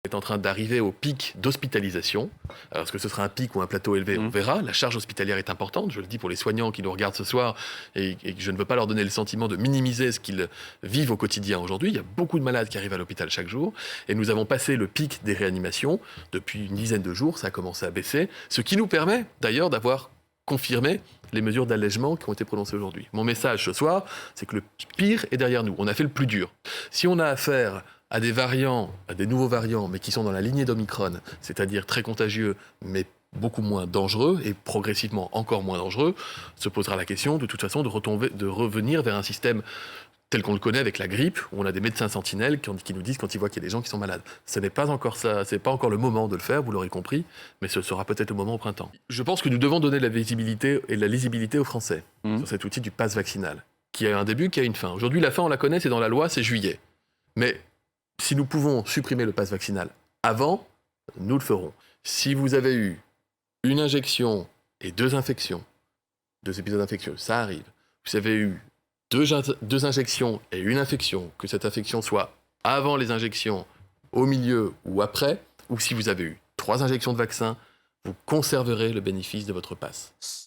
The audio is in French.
est en train d'arriver au pic d'hospitalisation. Alors, est-ce que ce sera un pic ou un plateau élevé? On verra. La charge hospitalière est importante. Je le dis pour les soignants qui nous regardent ce soir et que je ne veux pas leur donner le sentiment de minimiser ce qu'ils vivent au quotidien aujourd'hui. Il y a beaucoup de malades qui arrivent à l'hôpital chaque jour et nous avons passé le pic des réanimations. Depuis une dizaine de jours, ça a commencé à baisser, ce qui nous permet d'ailleurs d'avoir confirmé les mesures d'allègement qui ont été prononcées aujourd'hui. Mon message ce soir, c'est que le pire est derrière nous. On a fait le plus dur. Si on a affaire à des variants, à des nouveaux variants, mais qui sont dans la lignée d'Omicron, c'est-à-dire très contagieux, mais beaucoup moins dangereux et progressivement encore moins dangereux, se posera la question, de toute façon, de revenir vers un système tel qu'on le connaît avec la grippe, où on a des médecins sentinelles qui nous disent quand ils voient qu'il y a des gens qui sont malades. Ce n'est pas encore ça, c'est pas encore le moment de le faire, vous l'aurez compris, mais ce sera peut-être le moment au printemps. Je pense que nous devons donner la visibilité et la lisibilité aux Français sur cet outil du pass vaccinal, qui a un début, qui a une fin. Aujourd'hui, la fin, on la connaît, c'est dans la loi, c'est juillet. Mais si nous pouvons supprimer le pass vaccinal avant, nous le ferons. Si vous avez eu une injection et 2 infections, 2 épisodes d'infection, ça arrive. Vous avez eu 2 injections et une infection, que cette infection soit avant les injections, au milieu ou après, ou si vous avez eu 3 injections de vaccin, vous conserverez le bénéfice de votre pass.